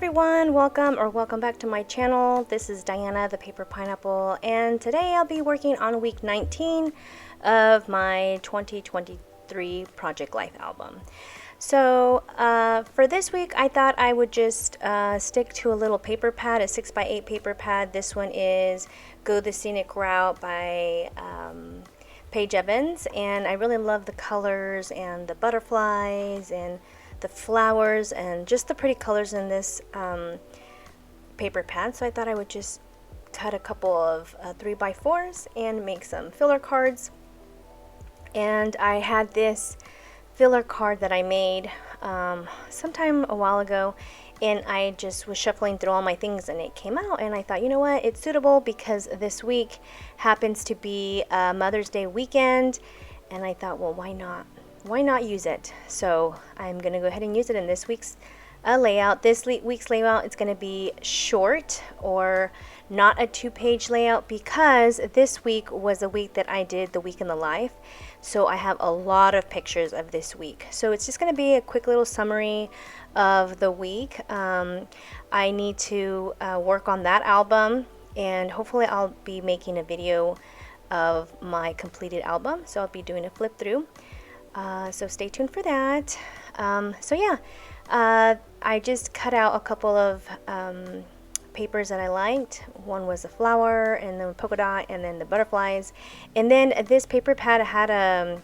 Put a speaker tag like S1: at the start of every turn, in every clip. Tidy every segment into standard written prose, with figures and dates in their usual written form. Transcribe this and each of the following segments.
S1: everyone, welcome back to my channel. This is Diana the Paper Pineapple, and today I'll be working on week 19 of my 2023 Project Life album. So for this week I thought I would just stick to a little paper pad, a 6x8 paper pad. This one is Go the Scenic Route by Paige Evans, and I really love the colors and the butterflies and the flowers and just the pretty colors in this paper pad. So I thought I would just cut a couple of 3x4s and make some filler cards. And I had this filler card that I made sometime a while ago, and I just was shuffling through all my things and it came out, and I thought, you know what, it's suitable because this week happens to be Mother's Day weekend, and I thought, well, why not use it? So I'm gonna go ahead and use it in this week's layout. This week's layout is gonna be short, or not a 2-page layout, because this week was a week that I did the week in the life. So I have a lot of pictures of this week. So it's just gonna be a quick little summary of the week. I need to work on that album, and hopefully I'll be making a video of my completed album. So I'll be doing a flip through. So stay tuned for that. So yeah, I just cut out a couple of papers that I liked. One was a flower, and then polka dot, and then the butterflies. And then this paper pad had a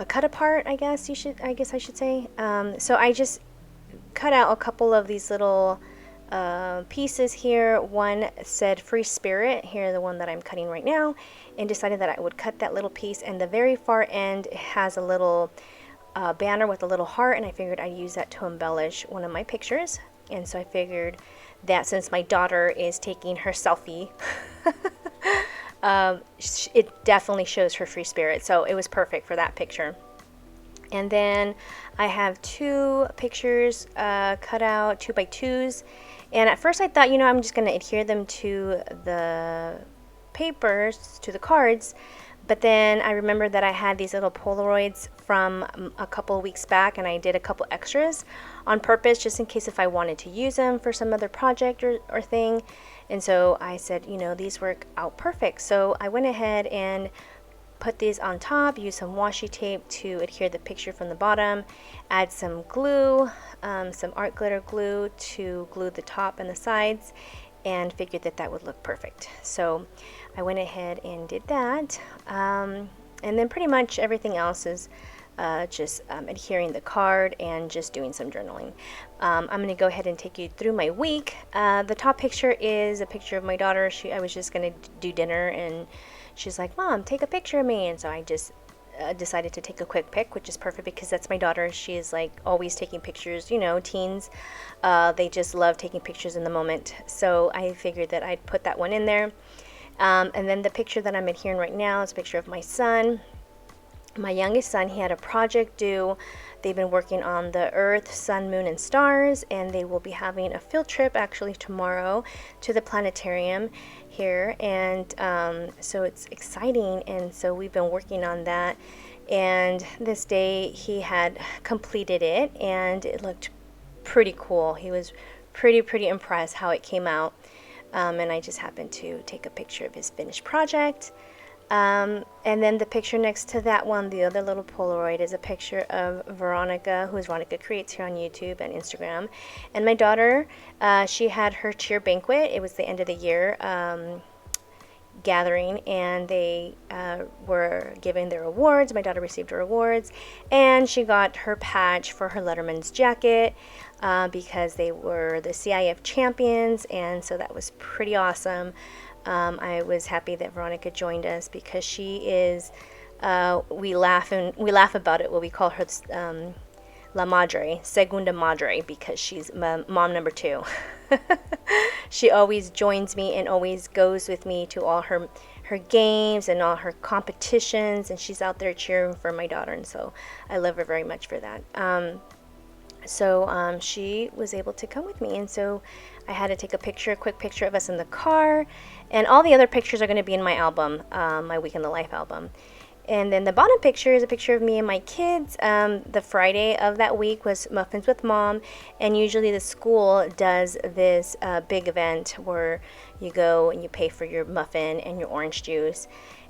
S1: cut apart, I guess I should say. So I just cut out a couple of these little pieces here. One said free spirit, here the one that I'm cutting right now, and decided that I would cut that little piece, and the very far end has a little banner with a little heart, and I figured I'd use that to embellish one of my pictures. And so I figured that since my daughter is taking her selfie, it definitely shows her free spirit, so it was perfect for that picture. And then I have two pictures cut out, 2x2s. And at first I thought, you know, I'm just going to adhere them to the papers, to the cards. But then I remembered that I had these little Polaroids from a couple of weeks back, and I did a couple extras on purpose, just in case if I wanted to use them for some other project or thing. And so I said, you know, these work out perfect. So I went ahead and put these on top, use some washi tape to adhere the picture from the bottom, add some glue, some art glitter glue to glue the top and the sides, and figured that that would look perfect. So I went ahead and did that, and then pretty much everything else is just adhering the card and just doing some journaling. I'm going to go ahead and take you through my week. The top picture is a picture of my daughter. I was just going to do dinner, and she's like, Mom, take a picture of me. And so I just decided to take a quick pic, which is perfect because that's my daughter. She is like always taking pictures, you know, teens. They just love taking pictures in the moment. So I figured that I'd put that one in there. And then the picture that I'm adhering right now is a picture of my son. My youngest son, he had a project due. They've been working on the Earth, Sun, Moon, and Stars, and they will be having a field trip actually tomorrow to the planetarium here. And so it's exciting, and so we've been working on that. And this day he had completed it, and it looked pretty cool. He was pretty impressed how it came out. And I just happened to take a picture of his finished project. And then the picture next to that one, the other little Polaroid, is a picture of Veronica, who's Veronica Creates here on YouTube and Instagram. And my daughter, she had her cheer banquet. It was the end of the year gathering, and they were giving their awards. My daughter received her awards, and she got her patch for her Letterman's jacket because they were the CIF champions, and so that was pretty awesome. I was happy that Veronica joined us because she is, we laugh about it. Well, we call her La Madre, Segunda Madre, because she's mom number 2. She always joins me and always goes with me to all her games and all her competitions, and she's out there cheering for my daughter, and so I love her very much for that. So she was able to come with me, and so I had to take a quick picture of us in the car, and all the other pictures are going to be in my album, my Week in the Life album. And then the bottom picture is a picture of me and my kids. The Friday of that week was Muffins with Mom, and usually the school does this big event where you go and you pay for your muffin and your orange juice,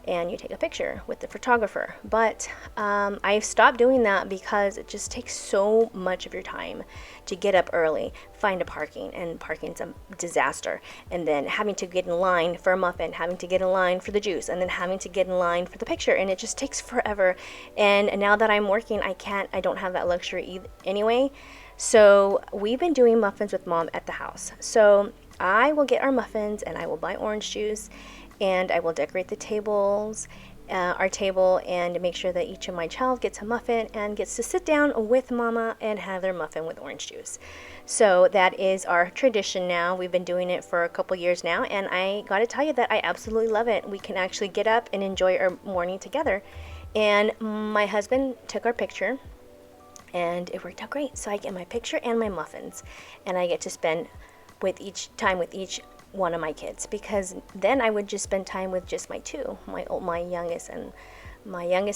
S1: and you take a picture with the photographer. But I've stopped doing that because it just takes so much of your time to get up early, find a parking, and parking's a disaster. And then having to get in line for a muffin, having to get in line for the juice, and then having to get in line for the picture, and it just takes forever. And now that I'm working, I don't have that luxury anyway. So we've been doing Muffins with Mom at the house. So I will get our muffins and I will buy orange juice, and I will decorate the tables, our table, and make sure that each of my child gets a muffin and gets to sit down with Mama and have their muffin with orange juice. So that is our tradition now. We've been doing it for a couple years now, and I gotta tell you that I absolutely love it. We can actually get up and enjoy our morning together. And my husband took our picture, and it worked out great. So I get my picture and my muffins, and I get to spend with each one of my kids, because then I would just spend time with just my two, my youngest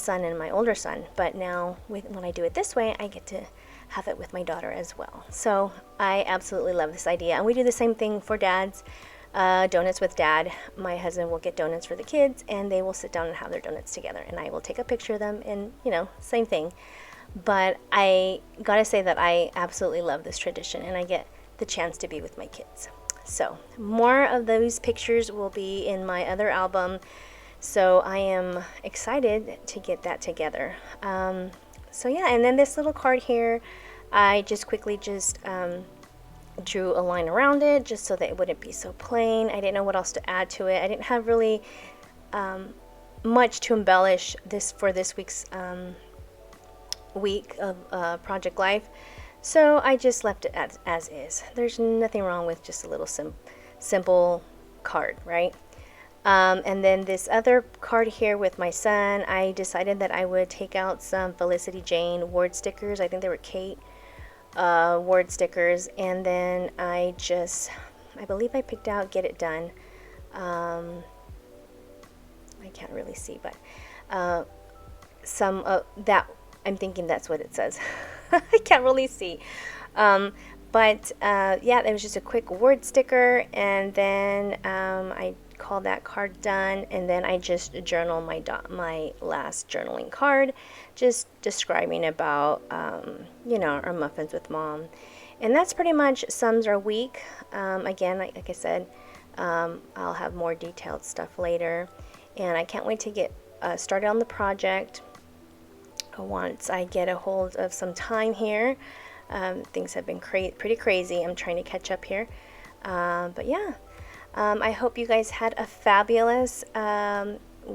S1: son and my older son. But now when I do it this way, I get to have it with my daughter as well. So I absolutely love this idea. And we do the same thing for dads. Donuts with dad. My husband will get donuts for the kids, and they will sit down and have their donuts together, and I will take a picture of them, and same thing. But I gotta say that I absolutely love this tradition, and I get the chance to be with my kids. So more of those pictures will be in my other album, so I am excited to get that together. So yeah, and then this little card here, I just quickly drew a line around it just so that it wouldn't be so plain. I didn't know what else to add to it. I didn't have really much to embellish for this week's week of Project Life. So I just left it as is. There's nothing wrong with just a little simple card, right? And then this other card here with my son, I decided that I would take out some Felicity Jane word stickers. I think they were Kate word stickers. And then I believe I picked out Get It Done. I can't really see, but I'm thinking that's what it says. I can't really see. But yeah, it was just a quick word sticker, and then I called that card done, and then I just journal my last journaling card, just describing about our Muffins with Mom. And that's pretty much sums our week. Again, like I said, I'll have more detailed stuff later, and I can't wait to get started on the project. Once I get a hold of some time here, things have been pretty crazy. I'm trying to catch up here, but yeah, I hope you guys had a fabulous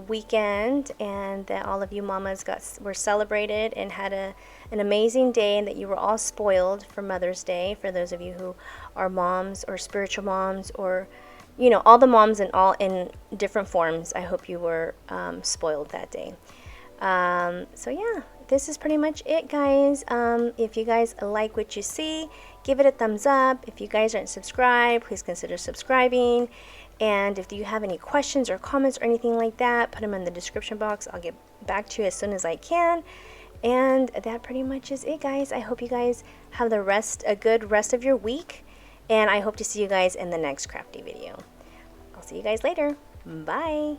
S1: weekend, and that all of you mamas were celebrated and had an amazing day, and that you were all spoiled for Mother's Day. For those of you who are moms or spiritual moms, or all the moms in different forms, I hope you were spoiled that day. So yeah, this is pretty much it, guys. If you guys like what you see, give it a thumbs up. If you guys aren't subscribed, please consider subscribing. And if you have any questions or comments or anything like that, put them in the description box. I'll get back to you as soon as I can. And that pretty much is it, guys. I hope you guys have a good rest of your week, and I hope to see you guys in the next crafty video. I'll see you guys later. Bye.